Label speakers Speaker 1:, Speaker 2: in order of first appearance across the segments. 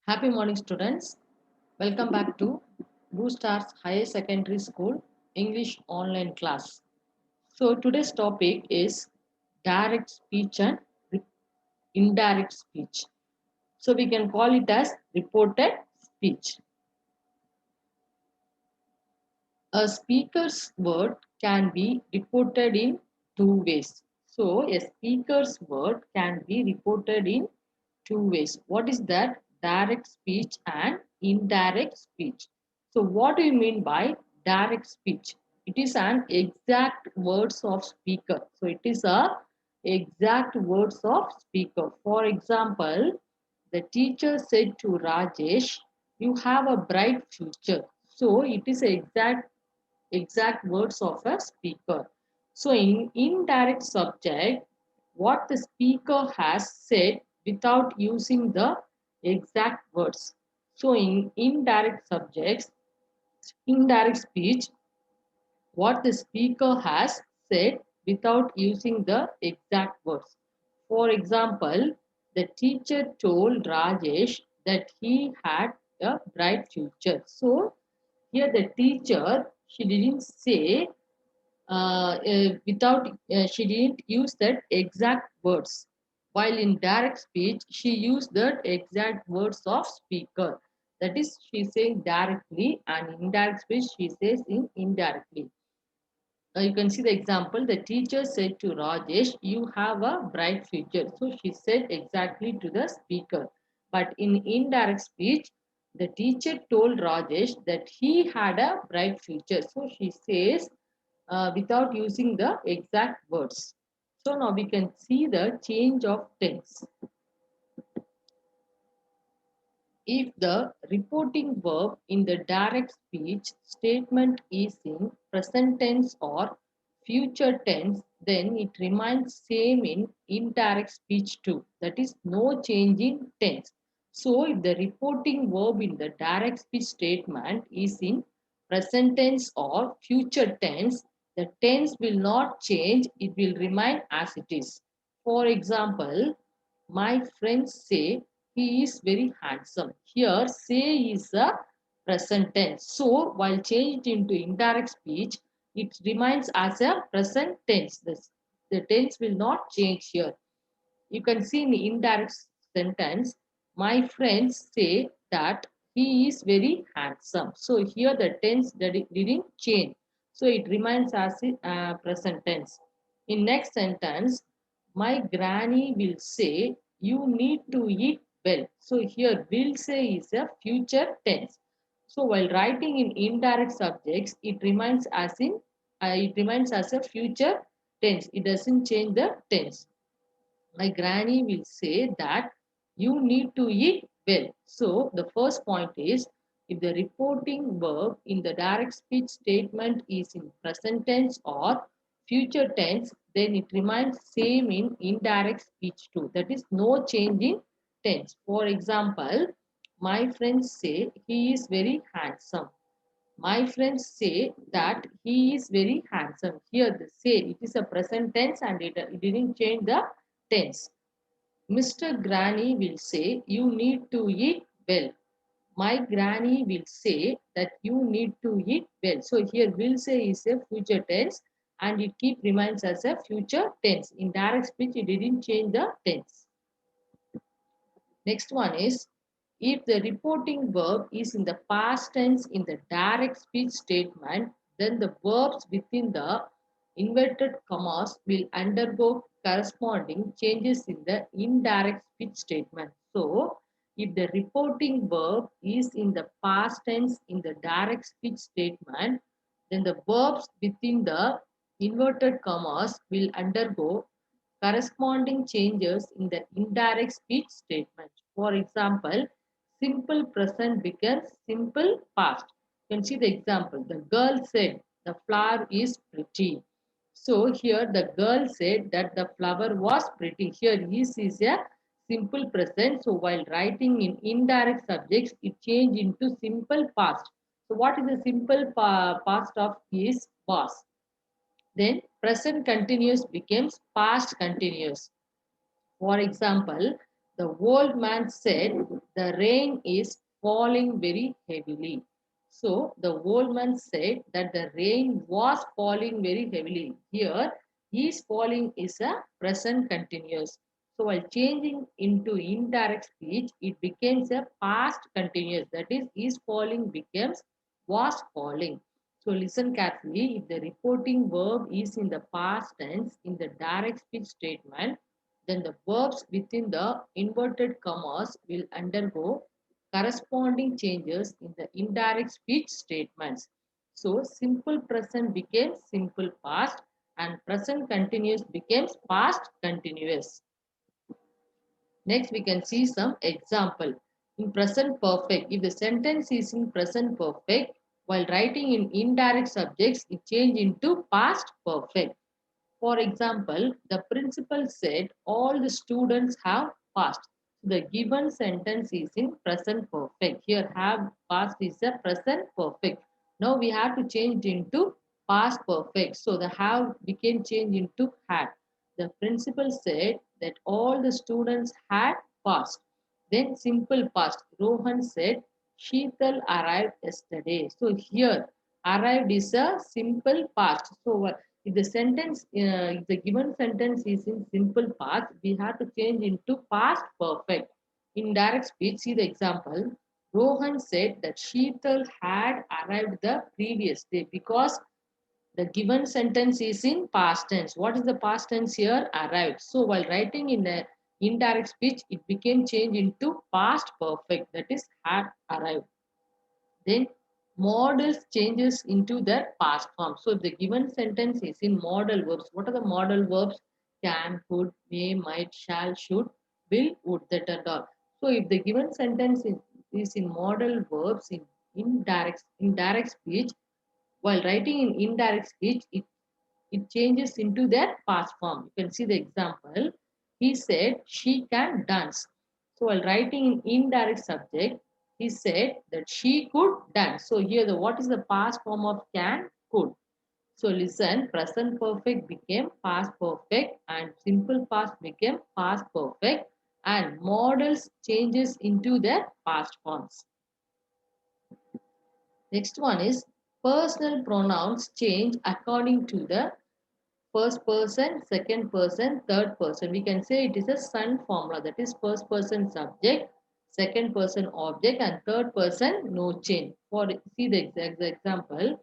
Speaker 1: Happy morning, students. Welcome back to Blue Stars Higher Secondary School English online class. So, today's topic is direct speech and indirect speech. So, we can call it as reported speech. A speaker's word can be reported in two ways. So, a speaker's word can be reported in two ways. What is that? Direct speech and indirect speech. So, what do you mean by direct speech? It is an exact words of speaker. So, it is a exact words of speaker. For example, the teacher said to Rajesh, "You have a bright future." So, it is exact words of a speaker. So, in indirect subject, what the speaker has said without using the exact words. So, in indirect subjects, indirect speech, what the speaker has said without using the exact words. For example, the teacher told Rajesh that he had a bright future. So, here the teacher, she didn't say without she didn't use that exact words, while in direct speech she used the exact words of speaker. That is, she saying directly, and in indirect speech she says in indirectly. You can see the example. The teacher said to Rajesh, "You have a bright future." So she said exactly to the speaker. But in indirect speech, the teacher told Rajesh that he had a bright future. So she says without using the exact words. So now we can see the change of tense. If the reporting verb in the direct speech statement is in present tense or future tense, then it remains same in indirect speech too. That is, no change in tense. So if the reporting verb in the direct speech statement is in present tense or future tense, the tense will not change, it will remain as it is. For example, my friends say he is very handsome. Here, say is a present tense. So, while changed into indirect speech, it remains as a present tense. The tense will not change here. You can see in the indirect sentence, my friends say that he is very handsome. So, here the tense that it didn't change. So, it remains as a present tense. In next sentence, my granny will say, "You need to eat well." So here will say is a future tense. So while writing in indirect subjects, it remains as a future tense. It doesn't change the tense. My granny will say that you need to eat well. So the first point is, if the reporting verb in the direct speech statement is in present tense or future tense, then it remains same in indirect speech too. That is, no change in tense. For example, my friends say he is very handsome. My friends say that he is very handsome. Here the say, it is a present tense and it didn't change the tense. Mr. Granny will say, "You need to eat well." My granny will say that you need to eat well. So here will say is a future tense and it keep remains as a future tense. In direct speech, it didn't change the tense. Next one is, if the reporting verb is in the past tense in the direct speech statement, then the verbs within the inverted commas will undergo corresponding changes in the indirect speech statement. So, if the reporting verb is in the past tense in the direct speech statement, then the verbs within the inverted commas will undergo corresponding changes in the indirect speech statement. For example, simple present becomes simple past. You can see the example. The girl said the flower is pretty. So here the girl said that the flower was pretty. Here is a simple present. So while writing in indirect subjects, it changed into simple past. So what is the simple past of is was? Then present continuous becomes past continuous. For example, The old man said, the rain is falling very heavily. So the old man said that the rain was falling very heavily. Here, is falling is a present continuous. So while changing into indirect speech, it becomes a past continuous. That is falling becomes was falling. So listen carefully. If the reporting verb is in the past tense in the direct speech statement, then the verbs within the inverted commas will undergo corresponding changes in the indirect speech statements. So simple present became simple past and present continuous becomes past continuous. Next, we can see some example. In present perfect, if the sentence is in present perfect, while writing in indirect subjects, it change into past perfect. For example, the principal said all the students have passed. The given sentence is in present perfect. Here, have passed is a present perfect. Now we have to change into past perfect. So the have became changed into had. The principal said that all the students had passed. Then simple past. Rohan said Sheetal arrived yesterday. So here arrived is a simple past. So if the sentence, if the given sentence is in simple past, we have to change into past perfect. In direct speech, see the example. Rohan said that Sheetal had arrived the previous day because the given sentence is in past tense. What is the past tense here? Arrived. So while writing in the indirect speech, it became changed into past perfect. That is had arrived. Then models changes into their past form. So if the given sentence is in modal verbs, what are the modal verbs? Can, could, may, might, shall, should, will, would, that and all. So if the given sentence is in modal verbs in indirect speech, while writing in indirect speech, it changes into their past form. You can see the example. He said she can dance. So while writing in indirect subject, he said that she could dance. So here the what is the past form of can, could. So listen, present perfect became past perfect and simple past became past perfect and models changes into their past forms. Next one is personal pronouns change according to the first person, second person, third person. We can say it is a sun formula, that is first person subject, second person object, and third person no change. For see the exact example,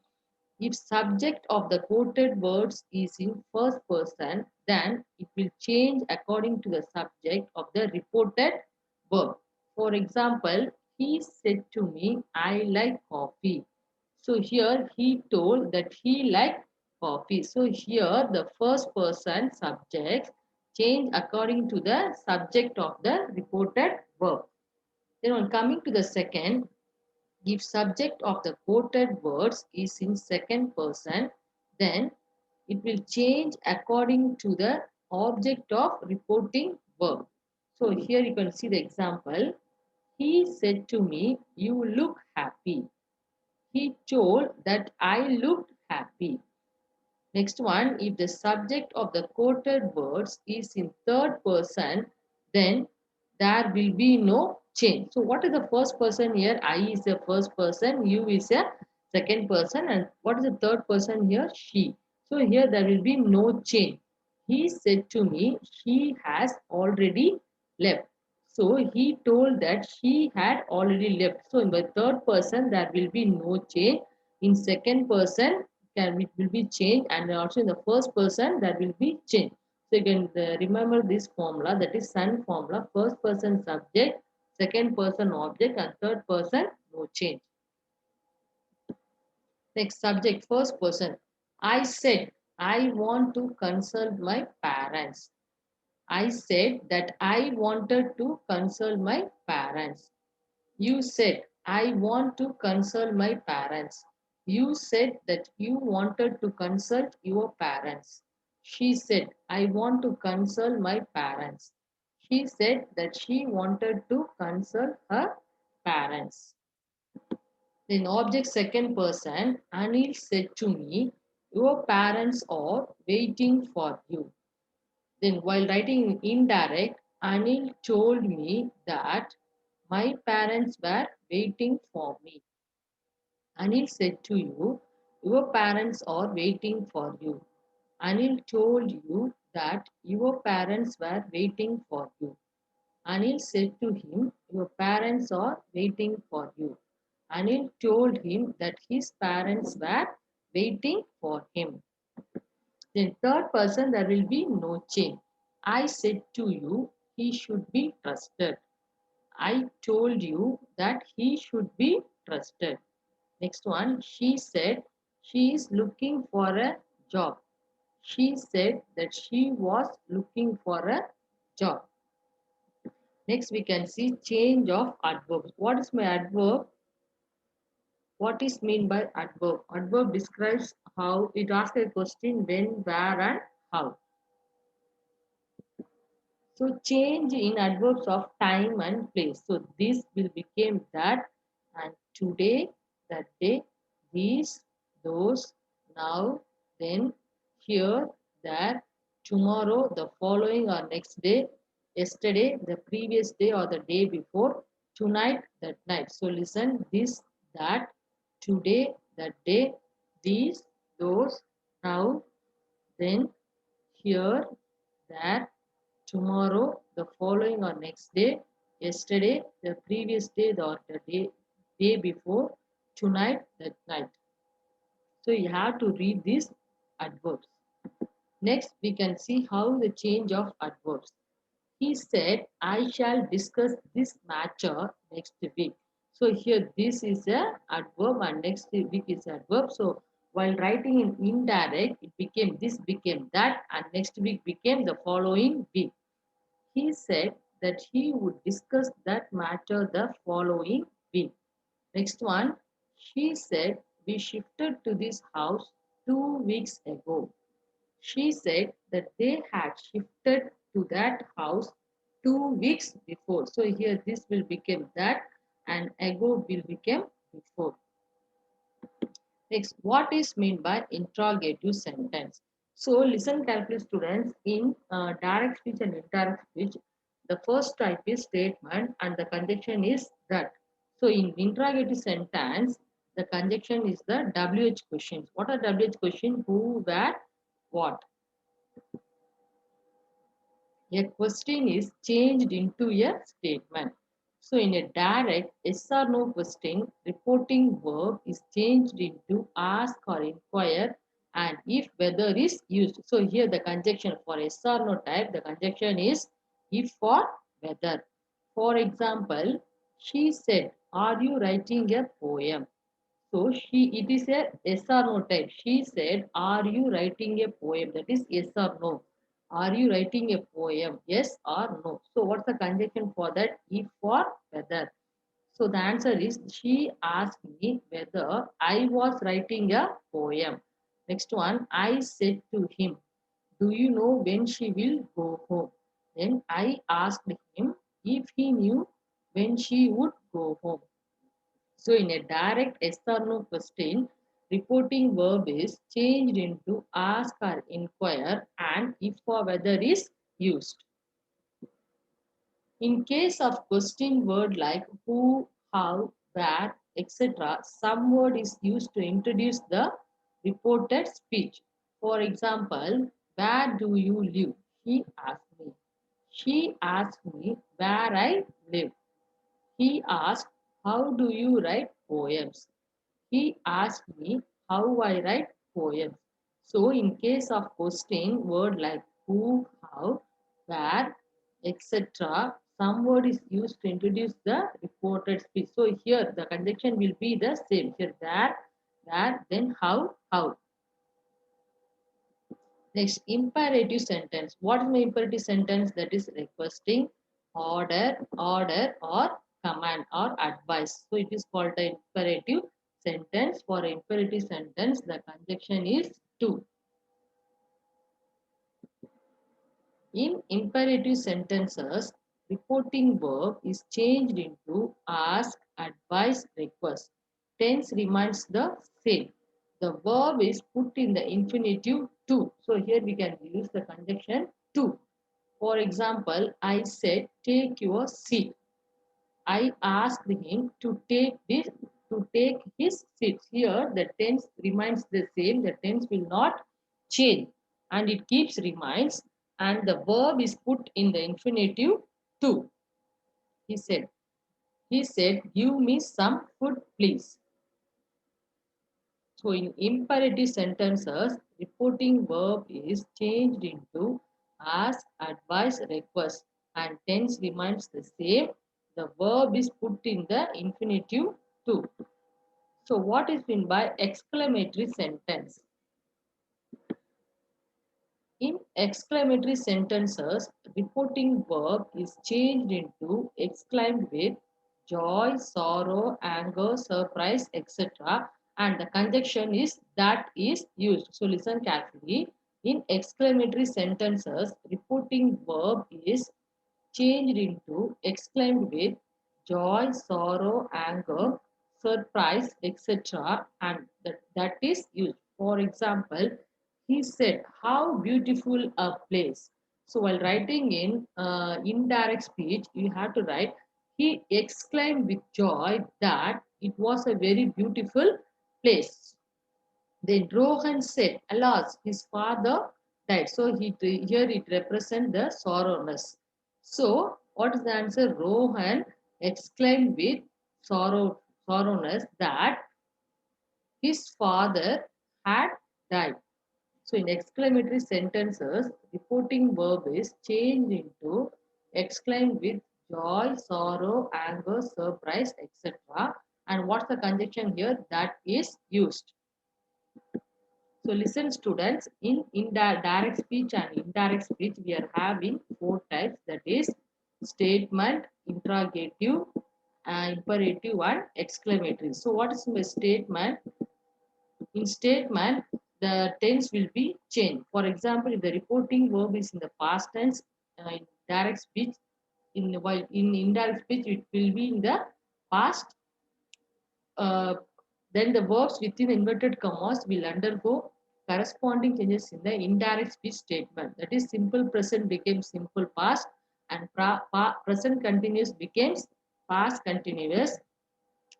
Speaker 1: if subject of the quoted words is in first person, then it will change according to the subject of the reported verb. For example, he said to me, I like coffee. So here he told that he liked coffee. So here the first person subjects change according to the subject of the reported verb. Then on coming to the second, if subject of the quoted words is in second person, then it will change according to the object of reporting verb. So here you can see the example. He said to me, you look happy. He told that I looked happy. Next one, if the subject of the quoted words is in third person, then there will be no change. So what is the first person here? I is the first person, you is a second person, and what is the third person here? She. So here there will be no change. He said to me, she has already left. So he told that she had already left. So in the third person, there will be no change. In second person, can it will be changed, and also in the first person that will be changed. So you can remember this formula, that is sun formula, first person subject, second person object, and third person no change. Next subject, first person. I said I want to consult my parents. I said that I wanted to consult my parents. You said, I want to consult my parents. You said that you wanted to consult your parents. She said, I want to consult my parents. She said that she wanted to consult her parents. In object second person, Anil said to me, your parents are waiting for you. Then while writing in indirect, Anil told me that my parents were waiting for me. Anil said to you, your parents are waiting for you. Anil told you that your parents were waiting for you. Anil said to him, your parents are waiting for you. Anil told him that his parents were waiting for him. In third person, there will be no change. I said to you, he should be trusted. I told you that he should be trusted. Next one, she said she is looking for a job. She said that she was looking for a job. Next, we can see change of adverbs. What is my adverb? What is mean by adverb? Adverb describes how it asks a question when, where, and how. So change in adverbs of time and place. So this will become that, and today, that day, these, those, now, then, here, there, tomorrow, the following or next day, yesterday, the previous day or the day before, tonight, that night. So listen, this, that, today, that day, these, those, now, then, here, there, tomorrow, the following or next day, yesterday, the previous day or the day before, tonight, that night. So you have to read these adverbs. Next, we can see how the change of adverbs. He said, I shall discuss this matter next week. So here this is a adverb and next week is adverb. So while writing in indirect, it became this became that and next week became the following week. He said that he would discuss that matter the following week. Next one, she said we shifted to this house 2 weeks ago. She said that they had shifted to that house 2 weeks before. So here this will become that and ago will become before. Next, what is meant by interrogative sentence? So listen carefully, students. In direct speech and indirect speech, the first type is statement and the conjunction is that. So in interrogative sentence, the conjunction is the WH questions. What are WH questions? Who, where, what? A question is changed into a statement. So, in a direct yes or no question, reporting verb is changed into ask or inquire, and if whether is used. So, here the conjunction for yes or no type, the conjunction is if or whether. For example, she said, are you writing a poem? So it is a yes or no type. She said, are you writing a poem? That is yes or no. Are you writing a poem? Yes or no. So what's the conjunction for that? If or whether. So the answer is she asked me whether I was writing a poem. Next one, I said to him, do you know when she will go home? Then I asked him if he knew when she would go home. So in a direct yes or no question, reporting verb is changed into ask or inquire and if or whether is used. In case of question word like who, how, where, etc., some word is used to introduce the reported speech. For example, where do you live? He asked me. She asked me where I live. He asked, how do you write poems? He asked me how I write poems. So, in case of question word like who, how, where, etc., some word is used to introduce the reported speech. So, here the conjunction will be the same. Here, where, then how. Next, imperative sentence. What is my imperative sentence? That is requesting, order, or command or advice. So it is called the imperative sentence. For imperative sentence, the conjunction is to. In imperative sentences, reporting verb is changed into ask, advise, request. Tense remains the same. The verb is put in the infinitive to. So here we can use the conjunction to. For example, I said, take your seat. I asked him to take his seat. Here the tense remains the same. The tense will not change and it keeps remains and the verb is put in the infinitive to. He said. He said, give me some food, please. So in imperative sentences, reporting verb is changed into ask, advise, request, and tense remains the same. The verb is put in the infinitive too. So what is meant by exclamatory sentence? In exclamatory sentences, reporting verb is changed into exclaimed with joy, sorrow, anger, surprise, etc. And the conjunction is that is used. So listen carefully. In exclamatory sentences, reporting verb is changed into exclaimed with joy, sorrow, anger, surprise, etc. And that is used. For example, he said, how beautiful a place. So while writing in indirect speech, you have to write, he exclaimed with joy that it was a very beautiful place. Then Rohan said, alas, his father died. So here it represents the sorrowness. So what is the answer? Rohan exclaimed with sorrowness that his father had died. So in exclamatory sentences, reporting verb is changed into exclaim with joy, sorrow, anger, surprise, etc. And what's the conjunction here? That is used. So listen students, in direct speech and indirect speech, we are having four types, that is statement, interrogative, imperative and exclamatory. So what is my statement? In statement, the tense will be changed. For example, if the reporting verb is in the past tense, in direct speech, while in indirect speech, it will be in the past. Uh, then the verbs within inverted commas will undergo corresponding changes in the indirect speech statement. That is, simple present becomes simple past, and present continuous becomes past continuous,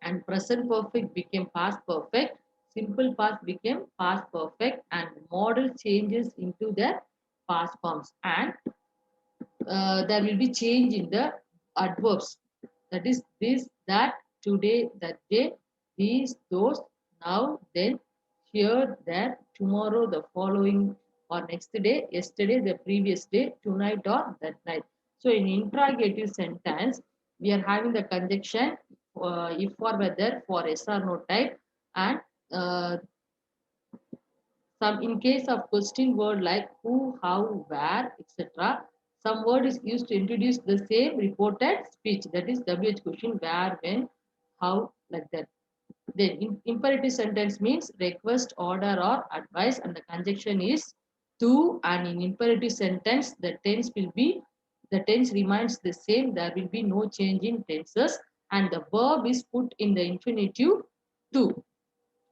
Speaker 1: and present perfect became past perfect, simple past became past perfect, and model changes into the past forms, and there will be change in the adverbs. That is this, that, today, that day, these, those, now, then, here, there, tomorrow, the following, or next day, yesterday, the previous day, tonight, or that night. So in interrogative sentence, we are having the conjunction if or whether for yes or no type, and uh, some in case of question word like who, how, where, etc. Some word is used to introduce the same reported speech. That is WH question, where, when, how, like that. Then imperative sentence means request, order, or advice, and the conjunction is to. And in imperative sentence, the tense remains the same. There will be no change in tenses, and the verb is put in the infinitive to.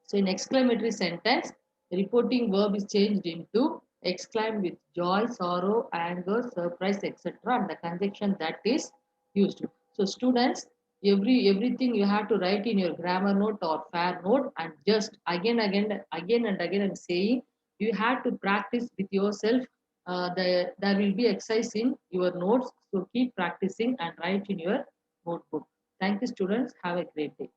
Speaker 1: So in exclamatory sentence, the reporting verb is changed into exclaim with joy, sorrow, anger, surprise, etc. And the conjunction that is used. So students, everything you have to write in your grammar note or fair note, and just again and again I'm saying you have to practice with yourself. There will be exercise in your notes. So keep practicing and write in your notebook. Thank you students. Have a great day.